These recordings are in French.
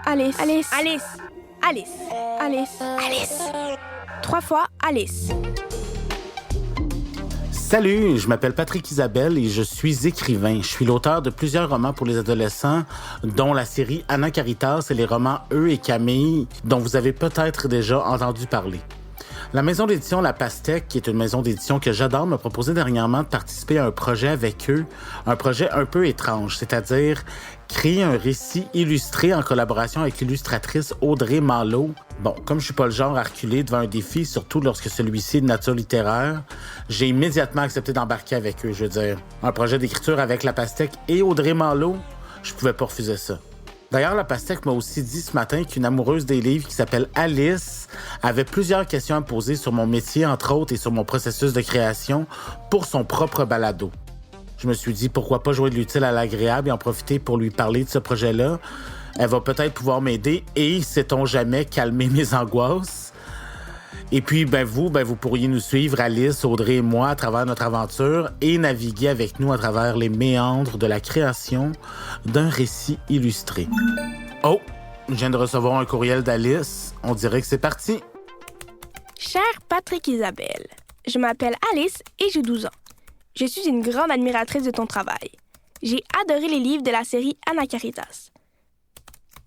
Alice. Alice. Alice. Alice. Alice. Alice. 3 fois Alice. Salut, je m'appelle Patrick Isabelle et je suis écrivain. Je suis l'auteur de plusieurs romans pour les adolescents, dont la série Anna Caritas et les romans Eux et Camille, dont vous avez peut-être déjà entendu parler. La maison d'édition La Pastèque, qui est une maison d'édition que j'adore, m'a proposé dernièrement de participer à un projet avec eux, un projet un peu étrange, c'est-à-dire créer un récit illustré en collaboration avec l'illustratrice Audrey Malo. Bon, comme je suis pas le genre à reculer devant un défi, surtout lorsque celui-ci est de nature littéraire, j'ai immédiatement accepté d'embarquer avec eux, je veux dire. Un projet d'écriture avec La Pastèque et Audrey Malo, je pouvais pas refuser ça. D'ailleurs, La Pastèque m'a aussi dit ce matin qu'une amoureuse des livres qui s'appelle Alice avait plusieurs questions à me poser sur mon métier, entre autres, et sur mon processus de création pour son propre balado. Je me suis dit, pourquoi pas jouer de l'utile à l'agréable et en profiter pour lui parler de ce projet-là. Elle va peut-être pouvoir m'aider et, sait-on jamais, calmer mes angoisses. Et puis, vous pourriez nous suivre, Alice, Audrey et moi, à travers notre aventure et naviguer avec nous à travers les méandres de la création d'un récit illustré. Oh, je viens de recevoir un courriel d'Alice. On dirait que c'est parti. Cher Patrick Isabelle, je m'appelle Alice et j'ai 12 ans. Je suis une grande admiratrice de ton travail. J'ai adoré les livres de la série Anna Caritas.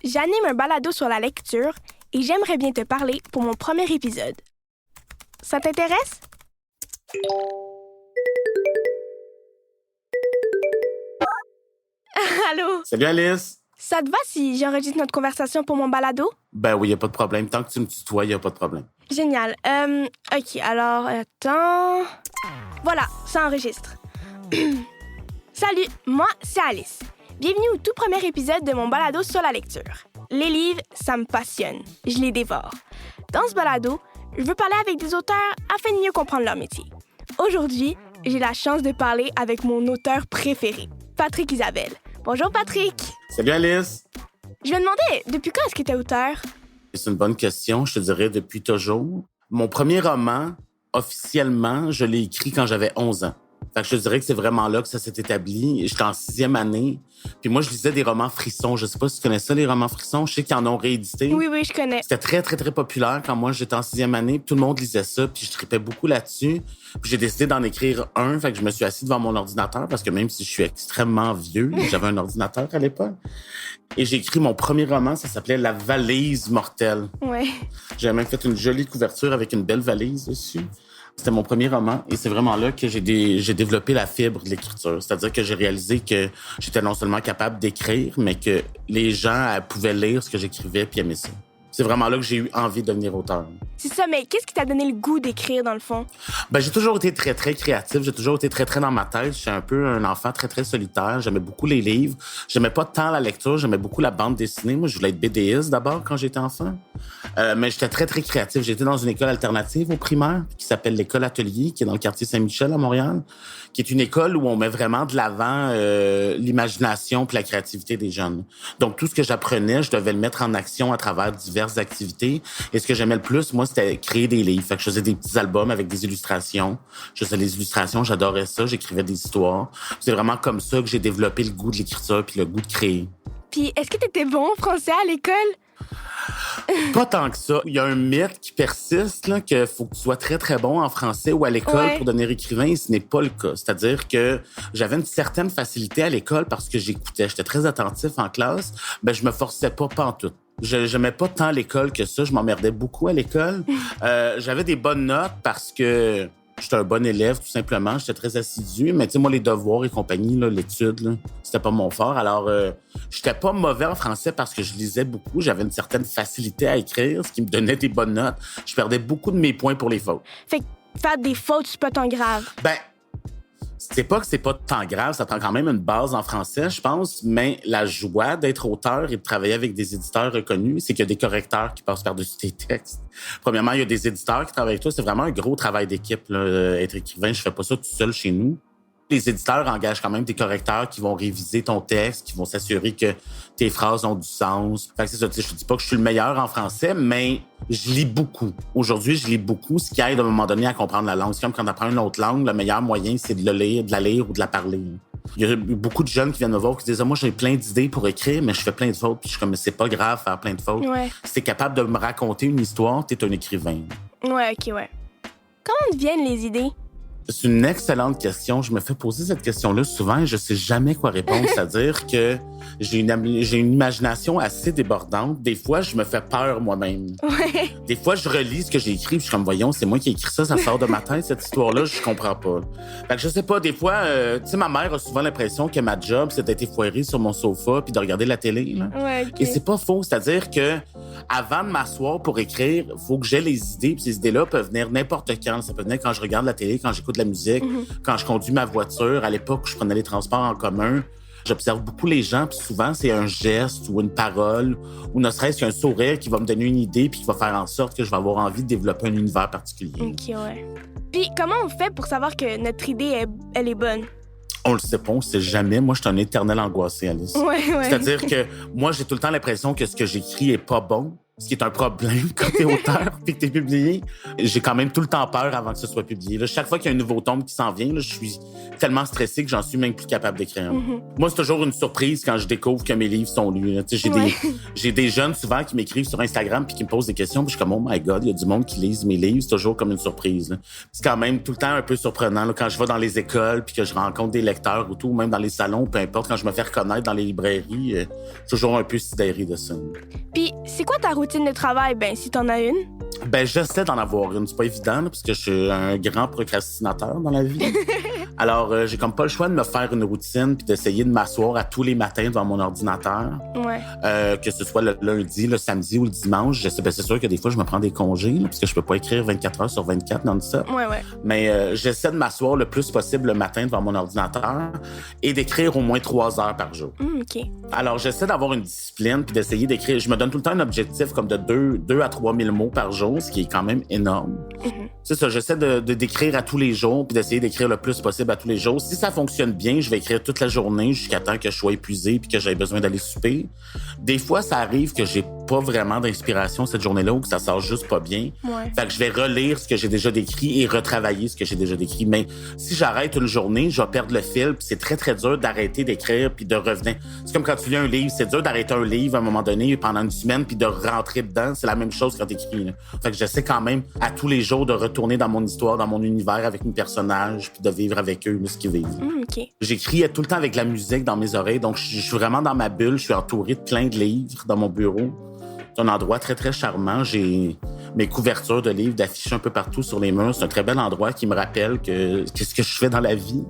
J'anime un balado sur la lecture et j'aimerais bien te parler pour mon premier épisode. Ça t'intéresse? Allô? Salut Alice. Ça te va si j'enregistre notre conversation pour mon balado? Ben oui, y a pas de problème. Tant que tu me tutoies, y a pas de problème. Génial. OK, alors, attends... Voilà, ça enregistre. Salut, moi, c'est Alice. Bienvenue au tout premier épisode de mon balado sur la lecture. Les livres, ça me passionne. Je les dévore. Dans ce balado, je veux parler avec des auteurs afin de mieux comprendre leur métier. Aujourd'hui, j'ai la chance de parler avec mon auteur préféré, Patrick Isabelle. Bonjour, Patrick. Salut Alice. Je me demandais, depuis quand est-ce que tu es auteur? C'est une bonne question, je te dirais depuis toujours. Mon premier roman, officiellement, je l'ai écrit quand j'avais 11 ans. Fait que je te dirais que c'est vraiment là que ça s'est établi. J'étais en 6e année. Puis moi, je lisais des romans frissons. Je sais pas si tu connais ça, les romans frissons. Je sais qu'ils en ont réédité. Oui, je connais. C'était très, très, très populaire quand moi, j'étais en 6e année. Puis tout le monde lisait ça. Puis je tripais beaucoup là-dessus. Puis j'ai décidé d'en écrire un. Fait que je me suis assis devant mon ordinateur parce que même si je suis extrêmement vieux, j'avais un ordinateur à l'époque. Et j'ai écrit mon premier roman. Ça s'appelait La valise mortelle. Ouais. J'ai même fait une jolie couverture avec une belle valise dessus. C'était mon premier roman et c'est vraiment là que j'ai développé la fibre de l'écriture. C'est-à-dire que j'ai réalisé que j'étais non seulement capable d'écrire, mais que les gens pouvaient lire ce que j'écrivais puis aimer ça. C'est vraiment là que j'ai eu envie de devenir auteur. C'est ça, mais qu'est-ce qui t'a donné le goût d'écrire, dans le fond? J'ai toujours été très, très créatif. J'ai toujours été très, très dans ma tête. J'étais un peu un enfant très, très solitaire. J'aimais beaucoup les livres. J'aimais pas tant la lecture. J'aimais beaucoup la bande dessinée. Moi, je voulais être BDiste d'abord quand j'étais enfant. Mais j'étais très, très créatif. J'étais dans une école alternative au primaire qui s'appelle l'École Atelier, qui est dans le quartier Saint-Michel à Montréal, qui est une école où on met vraiment de l'avant l'imagination puis la créativité des jeunes. Donc, tout ce que j'apprenais, je devais le mettre en action à travers diverses activités. Et ce que j'aimais le plus, moi, c'était créer des livres. Fait que je faisais des petits albums avec des illustrations. Je faisais des illustrations, j'adorais ça. J'écrivais des histoires. C'est vraiment comme ça que j'ai développé le goût de l'écriture puis le goût de créer. Puis, est-ce que t'étais bon en français à l'école? Pas tant que ça. Il y a un mythe qui persiste, là, qu'il faut que tu sois très, très bon en français ou à l'école pour devenir écrivain, et ce n'est pas le cas. C'est-à-dire que j'avais une certaine facilité à l'école parce que j'écoutais. J'étais très attentif en classe. Je me forçais pas pantoute. J'aimais pas tant l'école que ça. Je m'emmerdais beaucoup à l'école. J'avais des bonnes notes parce que j'étais un bon élève, tout simplement. J'étais très assidu. Mais tu sais, moi, les devoirs et compagnie, là, l'étude, là, c'était pas mon fort. Alors, j'étais pas mauvais en français parce que je lisais beaucoup. J'avais une certaine facilité à écrire, ce qui me donnait des bonnes notes. Je perdais beaucoup de mes points pour les fautes. Fait que faire des fautes, c'est pas tant grave. C'est pas que c'est pas tant grave, ça prend quand même une base en français, je pense, mais la joie d'être auteur et de travailler avec des éditeurs reconnus, c'est qu'il y a des correcteurs qui passent par-dessus tes textes. Premièrement, il y a des éditeurs qui travaillent avec toi. C'est vraiment un gros travail d'équipe, là, être écrivain. Je fais pas ça tout seul chez nous. Les éditeurs engagent quand même des correcteurs qui vont réviser ton texte, qui vont s'assurer que tes phrases ont du sens. Fait que c'est ça, je te dis pas que je suis le meilleur en français, mais je lis beaucoup. Aujourd'hui, je lis beaucoup, ce qui aide à un moment donné à comprendre la langue. C'est comme quand tu apprends une autre langue, le meilleur moyen, c'est de la lire ou de la parler. Il y a beaucoup de jeunes qui viennent me voir qui disent « moi, j'ai plein d'idées pour écrire, mais je fais plein de fautes. » Puis je suis comme « c'est pas grave faire plein de fautes. Ouais. Si t'es capable de me raconter une histoire, t'es un écrivain. » Ouais, OK, ouais. Comment te viennent les idées? C'est une excellente question. Je me fais poser cette question-là souvent et je sais jamais quoi répondre. C'est-à-dire que j'ai une imagination assez débordante. Des fois, je me fais peur moi-même. Ouais. Des fois, je relis ce que j'ai écrit, puis je suis comme, voyons, c'est moi qui ai écrit ça sort de ma tête, cette histoire-là, je comprends pas. Fait que je sais pas, des fois, tu sais, ma mère a souvent l'impression que ma job, c'est d'être effoirée sur mon sofa puis de regarder la télé, là. Ouais, OK. Et c'est pas faux, c'est-à-dire que avant de m'asseoir pour écrire, faut que j'aie les idées, puis ces idées-là peuvent venir n'importe quand. Ça peut venir quand je regarde la télé, quand j'écoute de la musique, quand je conduis ma voiture. À l'époque où je prenais les transports en commun, j'observe beaucoup les gens, puis souvent, c'est un geste ou une parole, ou ne serait-ce qu'un sourire qui va me donner une idée puis qui va faire en sorte que je vais avoir envie de développer un univers particulier. OK, ouais. Puis, comment on fait pour savoir que notre idée, elle est bonne? On le sait pas, on le sait jamais. Moi, je suis un éternel angoissé, Alice. Ouais. C'est-à-dire que moi, j'ai tout le temps l'impression que ce que j'écris est pas bon. Ce qui est un problème quand t'es auteur puis que t'es publié. J'ai quand même tout le temps peur avant que ce soit publié. Là, chaque fois qu'il y a un nouveau tome qui s'en vient, là, je suis tellement stressé que j'en suis même plus capable d'écrire. Moi, c'est toujours une surprise quand je découvre que mes livres sont lus. Là. J'ai des jeunes souvent qui m'écrivent sur Instagram puis qui me posent des questions. Puis je suis comme, oh my God, il y a du monde qui lise mes livres. C'est toujours comme une surprise. Là. C'est quand même tout le temps un peu surprenant là, quand je vais dans les écoles puis que je rencontre des lecteurs ou tout, ou même dans les salons, peu importe, quand je me fais reconnaître dans les librairies, toujours un peu sidéré de ça. Puis, c'est quoi ta routine de travail, si t'en as une? J'essaie d'en avoir une. C'est pas évident, là, parce que je suis un grand procrastinateur dans la vie. Alors, j'ai comme pas le choix de me faire une routine puis d'essayer de m'asseoir à tous les matins devant mon ordinateur. Ouais. Que ce soit le lundi, le samedi ou le dimanche. C'est sûr que des fois, je me prends des congés, là, parce que je peux pas écrire 24 heures sur 24 non-stop. Ouais. Mais j'essaie de m'asseoir le plus possible le matin devant mon ordinateur et d'écrire au moins 3 heures par jour. OK. Alors, j'essaie d'avoir une discipline puis d'essayer d'écrire. Je me donne tout le temps un objectif comme de 2 à 3 000 mots par jour, ce qui est quand même énorme. C'est ça, j'essaie d'écrire à tous les jours puis d'essayer d'écrire le plus possible à tous les jours. Si ça fonctionne bien, je vais écrire toute la journée jusqu'à temps que je sois épuisé puis que j'aie besoin d'aller souper. Des fois, ça arrive que j'ai pas vraiment d'inspiration cette journée-là ou que ça sort juste pas bien. Ouais. Fait que je vais relire ce que j'ai déjà décrit et retravailler ce que j'ai déjà décrit. Mais si j'arrête une journée, je vais perdre le fil puis c'est très, très dur d'arrêter d'écrire puis de revenir. C'est comme quand tu lis un livre. C'est dur d'arrêter un livre à un moment donné pendant une semaine puis de rentrer dedans. C'est la même chose quand t'écris. Là. Fait que j'essaie quand même à tous les jours de retourner dans mon histoire, dans mon univers avec mes personnages puis de vivre avec eux ce qu'ils vivent. OK. J'écris tout le temps avec de la musique dans mes oreilles. Donc, je suis vraiment dans ma bulle. Je suis entouré de plein de livres dans mon bureau. C'est un endroit très, très charmant. J'ai mes couvertures de livres, d'affiches un peu partout sur les murs. C'est un très bel endroit qui me rappelle qu'est-ce que je fais dans la vie.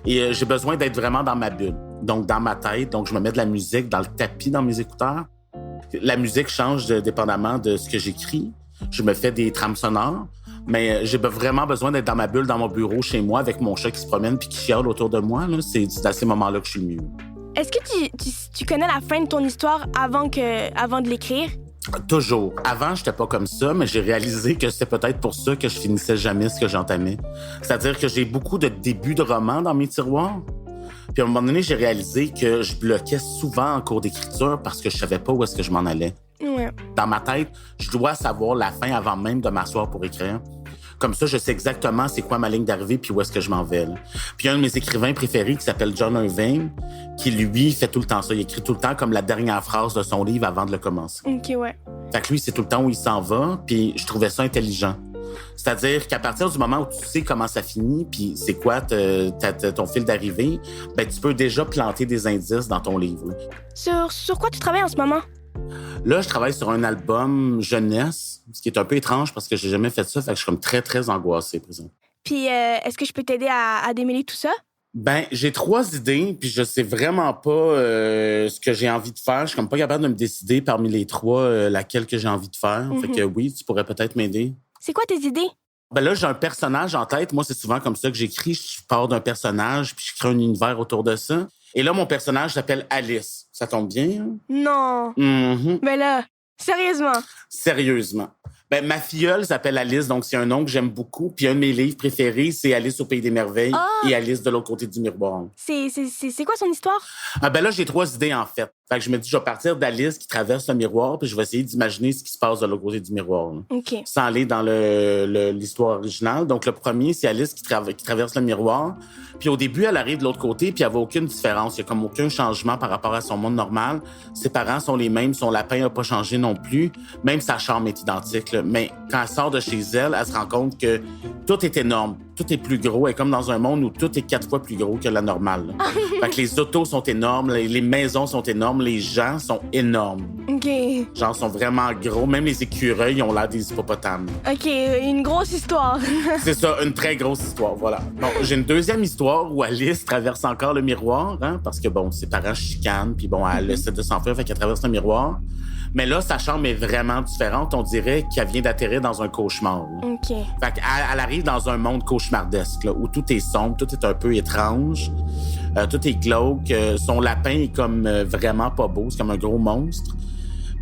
Et j'ai besoin d'être vraiment dans ma bulle. Donc, dans ma tête. Donc, je me mets de la musique dans le tapis dans mes écouteurs. La musique change dépendamment de ce que j'écris. Je me fais des trames sonores. Mais j'ai vraiment besoin d'être dans ma bulle, dans mon bureau, chez moi, avec mon chat qui se promène puis qui chiale autour de moi. Là. C'est à ces moments-là que je suis le mieux. Est-ce que tu connais la fin de ton histoire avant de l'écrire? Toujours. Avant, j'étais pas comme ça, mais j'ai réalisé que c'était peut-être pour ça que je finissais jamais ce que j'entamais. C'est-à-dire que j'ai beaucoup de débuts de romans dans mes tiroirs. Puis à un moment donné, j'ai réalisé que je bloquais souvent en cours d'écriture parce que je savais pas où est-ce que je m'en allais. Ouais. Dans ma tête, je dois savoir la fin avant même de m'asseoir pour écrire. Comme ça, je sais exactement c'est quoi ma ligne d'arrivée puis où est-ce que je m'en vais. Là. Puis il y a un de mes écrivains préférés qui s'appelle John Irving, qui, lui, fait tout le temps ça. Il écrit tout le temps comme la dernière phrase de son livre avant de le commencer. OK, ouais. Fait que lui, c'est tout le temps où il s'en va, puis je trouvais ça intelligent. C'est-à-dire qu'à partir du moment où tu sais comment ça finit, puis c'est quoi ton fil d'arrivée, tu peux déjà planter des indices dans ton livre. Sur quoi tu travailles en ce moment? Là, je travaille sur un album jeunesse, ce qui est un peu étrange parce que j'ai jamais fait ça, fait que je suis comme très, très angoissé, présent. Puis, est-ce que je peux t'aider à démêler tout ça? J'ai 3 idées, puis je sais vraiment pas ce que j'ai envie de faire. Je suis comme pas capable de me décider parmi les 3 laquelle que j'ai envie de faire. Fait que oui, tu pourrais peut-être m'aider. C'est quoi tes idées? Là, j'ai un personnage en tête. Moi, c'est souvent comme ça que j'écris. Je pars d'un personnage, puis je crée un univers autour de ça. Et là, mon personnage s'appelle Alice. Ça tombe bien, hein? Non. Mais là, sérieusement? Sérieusement. Ma filleule s'appelle Alice, donc c'est un nom que j'aime beaucoup. Puis un de mes livres préférés, c'est Alice au Pays des Merveilles et Alice de l'autre côté du miroir. C'est quoi son histoire? Là, j'ai 3 idées, en fait. Fait que je me dis, je vais partir d'Alice qui traverse le miroir, puis je vais essayer d'imaginer ce qui se passe de l'autre côté du miroir. Là. OK. Sans aller dans l'histoire originale. Donc, le premier, c'est Alice qui traverse le miroir. Puis au début, elle arrive de l'autre côté, puis elle voit aucune différence. Il y a comme aucun changement par rapport à son monde normal. Ses parents sont les mêmes, son lapin n'a pas changé non plus. Même sa chambre est identique. Là. Mais quand elle sort de chez elle, elle se rend compte que tout est énorme. Tout est plus gros. Elle est comme dans un monde où tout est 4 fois plus gros que la normale. Fait que les autos sont énormes, les maisons sont énormes, les gens sont énormes. OK. Genre, sont vraiment gros. Même les écureuils ont l'air des hippopotames. OK, une grosse histoire. C'est ça, une très grosse histoire, voilà. Bon, j'ai une deuxième histoire où Alice traverse encore le miroir, hein, parce que, bon, ses parents chicanent, puis bon, elle essaie de s'enfuir, fait qu'elle traverse le miroir. Mais là, sa chambre est vraiment différente. On dirait qu'elle vient d'atterrir dans un cauchemar. Là. OK. Fait qu'elle arrive dans un monde cauchemardesque, là, où tout est sombre, tout est un peu étrange, tout est glauque. Son lapin est comme vraiment pas beau, c'est comme un gros monstre.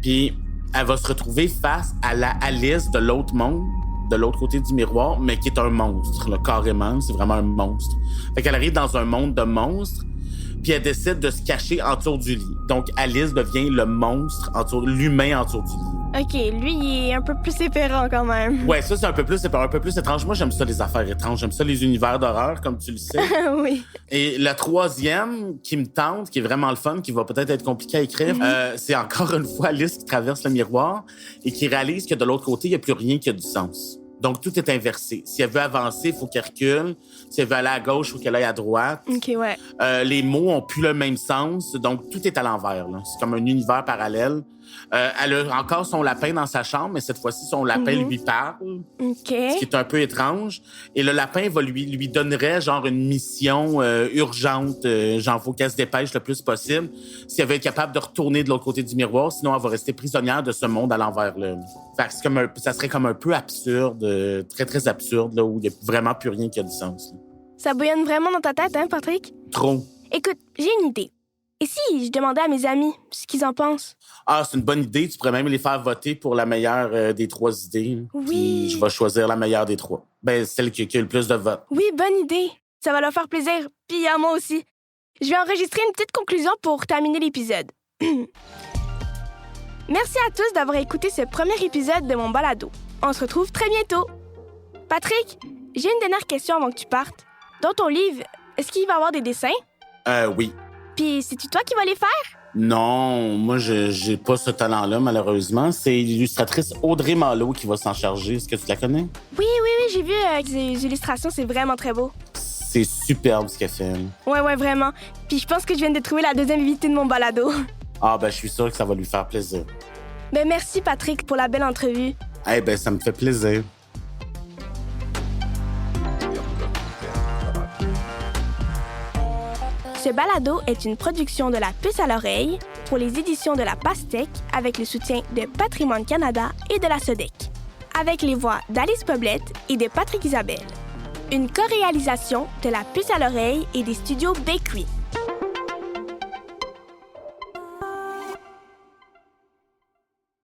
Puis elle va se retrouver face à la Alice de l'autre monde, de l'autre côté du miroir, mais qui est un monstre, là, carrément. C'est vraiment un monstre. Fait qu'elle arrive dans un monde de monstres, puis elle décide de se cacher en dessous du lit. Donc, Alice devient le monstre, l'humain en dessous du lit. OK, lui, il est un peu plus épeurant quand même. Ouais, ça, c'est un peu plus étrange. Moi, j'aime ça, les affaires étranges. J'aime ça, les univers d'horreur, comme tu le sais. Oui. Et la troisième qui me tente, qui est vraiment le fun, qui va peut-être être compliqué à écrire, c'est encore une fois Alice qui traverse le miroir et qui réalise que de l'autre côté, il n'y a plus rien qui a du sens. Donc, tout est inversé. Si elle veut avancer, il faut qu'elle recule. Si elle veut aller à gauche, il faut qu'elle aille à droite. OK, ouais. Les mots ont plus le même sens. Donc, tout est à l'envers. Là. C'est comme un univers parallèle. Elle a encore son lapin dans sa chambre, mais cette fois-ci, son lapin lui parle. OK. Ce qui est un peu étrange. Et le lapin va lui donnerait genre une mission urgente. Genre, faut qu'elle se dépêche le plus possible. Si elle veut être capable de retourner de l'autre côté du miroir, sinon elle va rester prisonnière de ce monde à l'envers. Là. Fait que ça serait comme un peu absurde, très, très absurde, là, où il n'y a vraiment plus rien qui a du sens. Là. Ça bouillonne vraiment dans ta tête, hein, Patrick? Trop. Écoute, j'ai une idée. Et si je demandais à mes amis ce qu'ils en pensent? Ah, c'est une bonne idée. Tu pourrais même les faire voter pour la meilleure des 3 idées. Oui. Puis je vais choisir la meilleure des 3. Ben, celle qui a le plus de votes. Oui, bonne idée. Ça va leur faire plaisir. Puis à moi aussi. Je vais enregistrer une petite conclusion pour terminer l'épisode. Merci à tous d'avoir écouté ce premier épisode de mon balado. On se retrouve très bientôt. Patrick, j'ai une dernière question avant que tu partes. Dans ton livre, est-ce qu'il va y avoir des dessins? Oui. Puis c'est-tu toi qui vas les faire? Non, moi, j'ai pas ce talent-là, malheureusement. C'est l'illustratrice Audrey Malo qui va s'en charger. Est-ce que tu la connais? Oui, j'ai vu les illustrations, c'est vraiment très beau. C'est superbe ce qu'elle fait. Ouais, vraiment. Puis je pense que je viens de trouver la deuxième invitée de mon balado. Ah, ben, je suis sûr que ça va lui faire plaisir. Ben merci, Patrick, pour la belle entrevue. Eh ben, ça me fait plaisir. Ce balado est une production de La Puce à l'oreille pour les éditions de La Pastèque avec le soutien de Patrimoine Canada et de la SODEC, avec les voix d'Alice Poblette et de Patrick Isabelle. Une co-réalisation de La Puce à l'oreille et des studios Bakery.